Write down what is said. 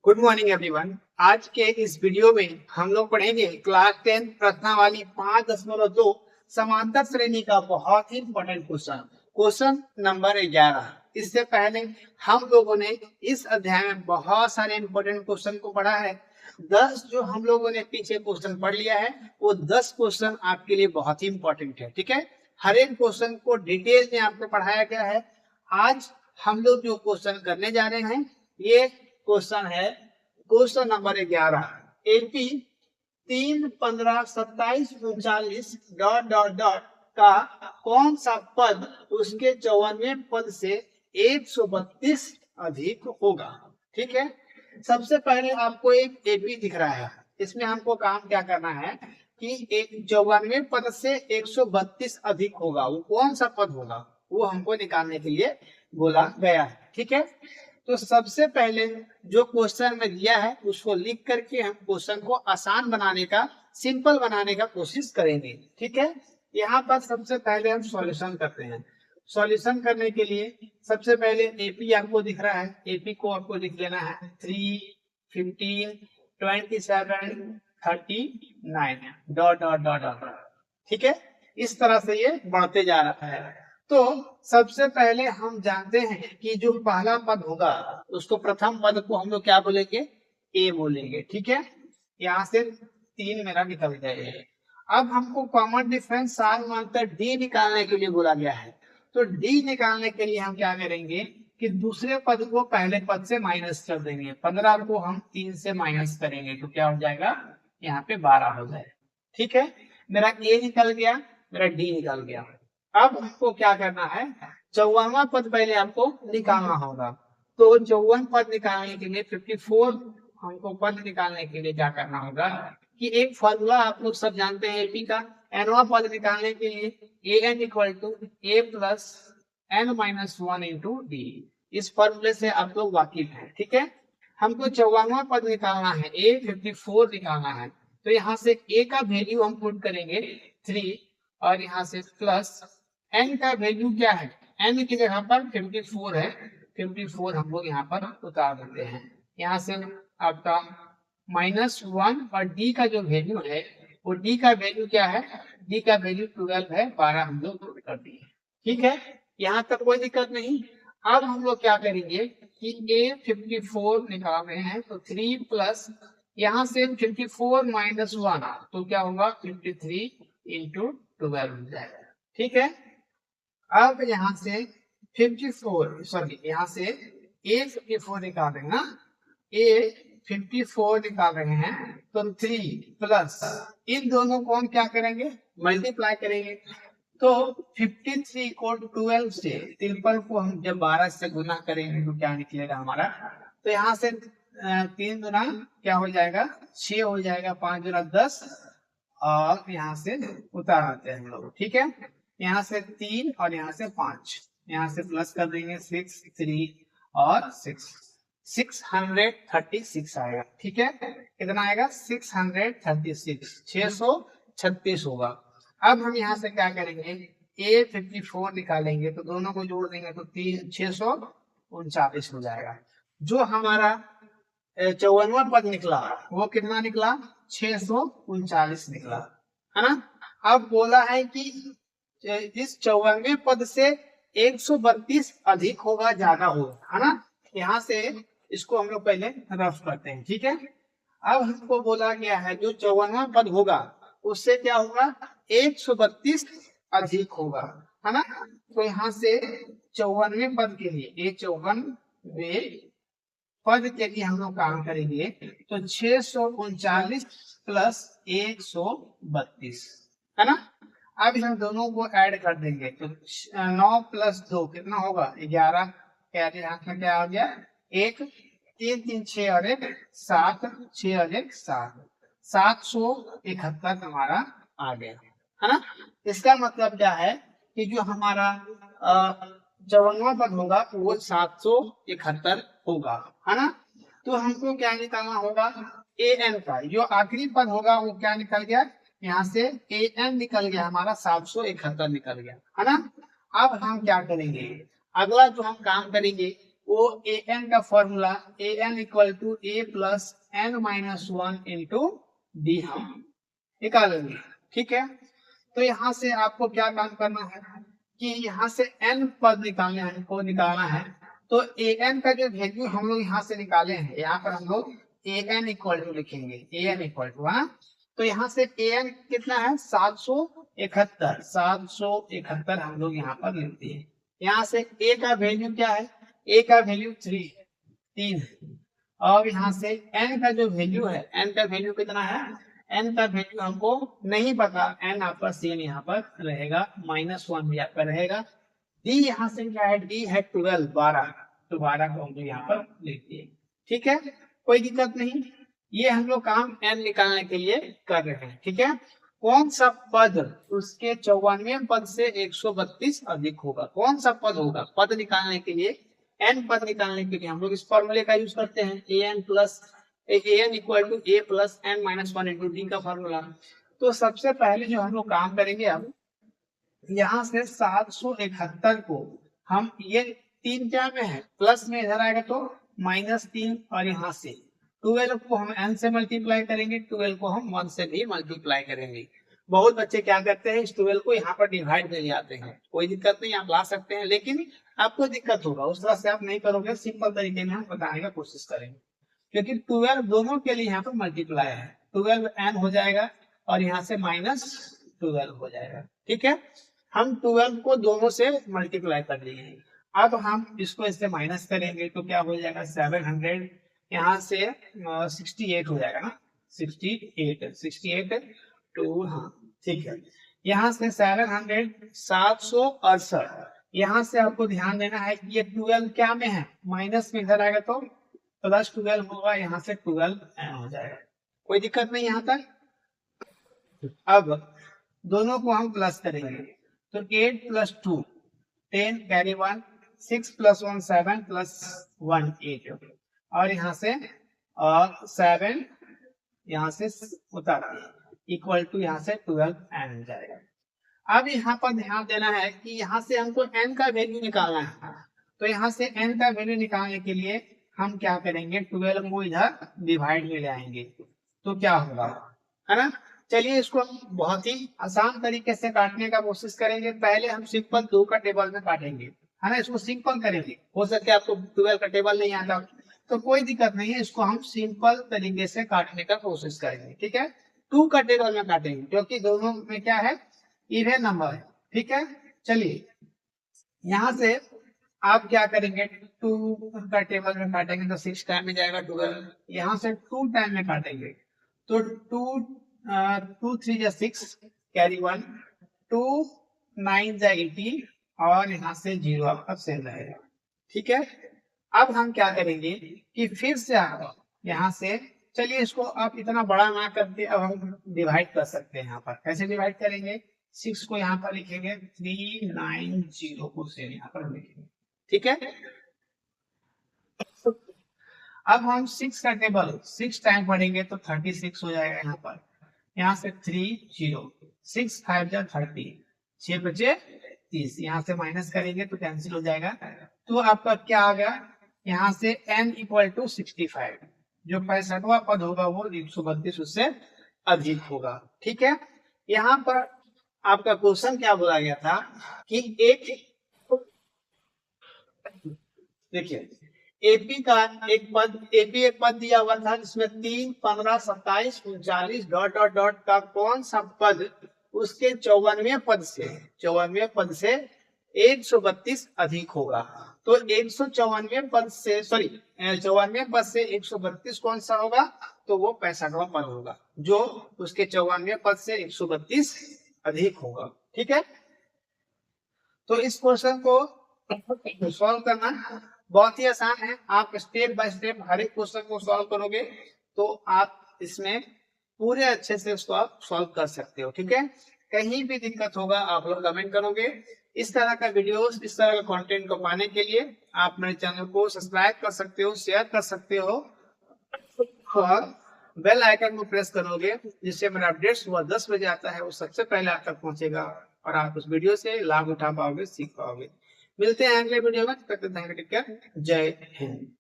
Good morning everyone. आज के इस वीडियो में हम लोग पढ़ेंगे क्लास 10 प्रश्नावली 5.2 समांतर श्रेणी का बहुत ही इंपॉर्टेंट क्वेश्चन क्वेश्चन नंबर 11। इससे पहले हम लोगों ने इस अध्याय में बहुत सारे इंपॉर्टेंट क्वेश्चन को पढ़ा है। 10 जो हम लोगों ने पीछे क्वेश्चन पढ़ लिया है वो 10 क्वेश्चन आपके लिए बहुत ही इंपॉर्टेंट है। ठीक है, हर एक क्वेश्चन को डिटेल में आपको पढ़ाया गया है। आज हम लोग जो क्वेश्चन करने जा रहे हैं ये क्वेश्चन है question number 11। AP 3, 15, 27, 39 dot dot dot का कौन सा पद उसके 54वें पद से 132 अधिक होगा। ठीक है, सबसे पहले आपको एक एपी दिख रहा है, इसमें हमको काम क्या करना है कि एक 54वें पद से 132 अधिक होगा, वो कौन सा पद होगा वो हमको निकालने के लिए बोला गया है। ठीक है, तो सबसे पहले जो क्वेश्चन में दिया है उसको लिख करके हम क्वेश्चन को आसान बनाने का, सिंपल बनाने का कोशिश करेंगे। ठीक है, यहाँ पर सबसे पहले हम सॉल्यूशन करते हैं। सॉल्यूशन करने के लिए सबसे पहले एपी आपको दिख रहा है, एपी को आपको लिख लेना है 3, 15, 27, 39 डॉट डॉट डॉट डॉट। ठीक है, इस तरह से ये बढ़ते जा रहा है। तो सबसे पहले हम जानते हैं कि जो पहला पद होगा उसको, प्रथम पद को हम लोग क्या बोलेंगे, ए बोलेंगे। ठीक है, यहाँ से 3 मेरा निकल जाएगा। अब हमको कॉमन डिफरेंस सार अंतर डी निकालने के लिए बोला गया है। तो डी निकालने के लिए हम क्या करेंगे कि दूसरे पद को पहले पद से माइनस कर देंगे। 15 को हम 3 से माइनस करेंगे तो क्या हो जाएगा, यहाँ पे 12 हो जाएगा। ठीक है, मेरा ए निकल गया, मेरा डी निकल गया। अब हमको क्या करना है, 54वां पद पहले हमको निकालना होगा। तो 54 पद निकालने के लिए 54 हमको पद निकालने के लिए क्या करना होगा कि एक फॉर्मूला आप लोग सब जानते हैं एपी का। एनवा पद निकालने के लिए a N equal to A plus N minus 1 into d, इस फॉर्मूले से आप लोग वाकिफ हैं। ठीक है, हमको 54वां पद निकालना है, ए 54 निकालना है। तो यहाँ से ए का वैल्यू हम पुट करेंगे 3 और यहाँ से प्लस एन का वैल्यू क्या है, एन की जगह पर 54 है, 54 हम लोग यहाँ पर उतार देते हैं। यहाँ से आपका -1 और डी का जो वैल्यू है वो, डी का वैल्यू क्या है, डी का वैल्यू 12 है, 12 हम लोग कर दिए। ठीक है, यहाँ तक कोई दिक्कत नहीं। अब हम लोग क्या करेंगे कि ए 54 निकाल रहे हैं तो 3 प्लस यहाँ से 54 माइनस 1 तो क्या होगा 53 इंटू 12 हो जाएगा। ठीक है, अब यहाँ से 54 सॉरी यहाँ से ए 54 निकाल रहे हैं ना, ए 54 निकाल रहे हैं तो 3 प्लस इन दोनों को हम क्या करेंगे, मल्टीप्लाई करेंगे। तो 53 को 12 से 53 को हम जब 12 से गुना करेंगे तो क्या निकलेगा हमारा, तो यहाँ से 3 गुना क्या हो जाएगा 6 हो जाएगा, 5 गुना 10 और यहाँ से उतार देते हैं हम लोग। ठीक है, यहाँ से 3 और यहाँ से 5, यहाँ से प्लस कर देंगे 6, 3 और 6, 636 आएगा। ठीक है, कितना आएगा 636, 636 होगा। अब हम यहाँ से क्या करेंगे, ए 54 निकालेंगे तो दोनों को जोड़ देंगे तो 639 हो जाएगा। जो हमारा 54वां पद निकला वो कितना निकला, 639 निकला, है ना। अब बोला है कि इस 54वें पद से 132 अधिक होगा, ज्यादा होगा, है ना। यहाँ से इसको हम लोग पहले रफ करते हैं। ठीक है, अब हमको बोला गया है जो 54वां पद होगा उससे क्या होगा 132 अधिक होगा, है ना। तो यहाँ से 54वें पद के लिए, ये 54वें पद के लिए हम लोग काम करेंगे तो 639 प्लस 132, है ना। अब हम दोनों को ऐड कर देंगे तो 9 प्लस 2 कितना होगा 11, हाथ में क्या आ गया 1, 3 3 6 और 1 7, 6 और 1 7, 771 हमारा आ गया, है ना। इसका मतलब क्या है कि जो हमारा 54वां पद होगा वो 771 होगा, है ना। तो हमको क्या निकालना होगा, ए एन का जो आखिरी पद होगा वो क्या निकल गया, यहाँ से ए एन निकल गया हमारा 771 निकल गया, है ना। अब हम क्या करेंगे, अगला जो हम काम करेंगे वो ए एन का formula A N equal to A plus N minus one into D हम निकालेंगे। ठीक है, तो यहाँ से आपको क्या काम करना है कि यहाँ से n पद निकालना है। तो ए एन का जो वैल्यू हम लोग यहाँ से निकाले हैं, यहाँ पर हम लोग ए एन इक्वल टू लिखेंगे, ए एन इक्वल टू है। तो यहाँ से ए एन कितना है 771 हम लोग यहाँ पर लिखते हैं। यहाँ से ए का वैल्यू क्या है, ए का वैल्यू 3 और यहाँ से n का जो वैल्यू है, n का वैल्यू कितना है, n का वैल्यू हमको नहीं पता, n आपका सेम यहाँ पर रहेगा, -1 भी आपका रहेगा। d यहाँ से क्या है, d है 12, तो 12 को हम लोग यहाँ पर लिखते हैं। ठीक है, कोई दिक्कत नहीं, ये हम लोग काम n निकालने के लिए कर रहे हैं। ठीक है, कौन सा पद उसके 54वें पद से 132 अधिक होगा, कौन सा पद होगा, पद निकालने के लिए, n पद निकालने के लिए हम लोग इस फॉर्मूले का यूज करते हैं, an equal to a plus n minus one into D का फॉर्मूला। तो सबसे पहले जो हम लोग काम करेंगे, अब यहाँ से 771 को हम, ये 3 क्या में है, प्लस में इधर आएगा तो -3, और यहाँ से 12 को हम n से मल्टीप्लाई करेंगे, 12 को हम 1 से भी मल्टीप्लाई करेंगे। बहुत बच्चे क्या करते हैं, इस 12 को यहाँ पर डिवाइड में ले आते हैं, कोई दिक्कत नहीं, आप ला सकते हैं, लेकिन आपको दिक्कत होगा, उस तरह से आप नहीं करोगे, सिंपल तरीके में हम बताने का कोशिश करेंगे। क्योंकि 12 दोनों के लिए यहाँ पर मल्टीप्लाई है, 12 n हो जाएगा और यहाँ से -12 हो जाएगा। ठीक है, हम 12 को दोनों से मल्टीप्लाई कर लिए। अब हम इसको इससे माइनस करेंगे तो क्या हो जाएगा, 700 यहाँ से 68 हो जाएगा ना, 68 टू, हाँ ठीक है, यहाँ से 768, यहाँ से आपको ध्यान देना है कि ये 12 क्या में है, माइनस में, इधर आएगा तो प्लस 12 होगा, यहाँ से 12 हो जाएगा, कोई दिक्कत नहीं यहाँ तक। अब दोनों को हम प्लस करेंगे तो 8 + 2 10 कैरी 1, 6 + 1 7 + 1 8, और यहाँ से 7 यहाँ से उतार इक्वल टू यहाँ से 12 n हो जाएगा। अब यहाँ पर ध्यान देना है कि यहाँ से हमको n का वैल्यू निकालना है, तो यहाँ से n का वैल्यू निकालने के लिए हम क्या करेंगे, 12 को इधर डिवाइड में ले आएंगे, तो क्या होगा, है ना। चलिए इसको बहुत ही आसान तरीके से काटने का कोशिश करेंगे। पहले हम सिंपल 2 का टेबल में काटेंगे, है ना, इसको सिंपल करेंगे। हो सकता है आपको 12 का टेबल नहीं आता, तो कोई दिक्कत नहीं है, इसको हम सिंपल तरीके से काटने का कोशिश करेंगे। ठीक है, 2 का टेबल में काटेंगे क्योंकि दोनों में क्या है, इवन नंबर है। ठीक है, चलिए यहाँ से आप क्या करेंगे, 2 का टेबल में काटेंगे तो 6 टाइम में जाएगा 12, यहाँ से 2 टाइम में काटेंगे तो 2 3 = 6 कैरी 1, 2 9 = 18 और यहाँ से 0 आपका सेम रहेगा। ठीक है, अब हम क्या करेंगे कि फिर से आप यहाँ से, चलिए इसको आप इतना बड़ा ना करके अब हम डिवाइड कर सकते हैं। यहाँ पर कैसे डिवाइड करेंगे, 6 को यहाँ पर लिखेंगे, 390 को सेम यहाँ पर लिखेंगे। ठीक है, अब हम 6 का टेबल 6 टाइम पढ़ेंगे तो 36 हो जाएगा। यहाँ पर यहाँ से 30, 6 5 = 30, 6 बचे 30, यहाँ से माइनस करेंगे तो कैंसिल हो जाएगा। तो आपका क्या आ गया, यहाँ से n = 65, जो 65वां पद होगा वो 132 उससे अधिक होगा। ठीक है, यहाँ पर आपका क्वेश्चन क्या बोला गया था कि एक, देखिए एपी का एक पद दिया हुआ था जिसमें 3 15 27 39 ... का कौन सा पद उसके 54वें पद से 132 अधिक होगा। तो 154वें पद से 54वें पद से 132 कौन सा होगा, तो वो 65वां पद होगा जो उसके 54वें पद से 132 अधिक होगा। ठीक है, तो इस क्वेश्चन को सॉल्व करना बहुत ही आसान है। आप स्टेप बाय स्टेप हर एक क्वेश्चन को सॉल्व करोगे तो आप इसमें पूरे अच्छे से उसको आप सॉल्व कर सकते हो। ठीक है, कहीं भी दिक्कत होगा आप लोग कमेंट करोगे। इस तरह का वीडियोस, इस तरह का कंटेंट को पाने के लिए आप मेरे चैनल को सब्सक्राइब कर सकते हो, शेयर कर सकते हो और बेल आइकन को प्रेस करोगे, जिससे मेरा अपडेट सुबह 10 बजे आता है वो सबसे पहले आप तक पहुंचेगा और आप उस वीडियो से लाभ उठा पाओगे, सीख पाओगे। मिलते हैं अगले वीडियो में, तब तक टेक केयर, जय हिंद।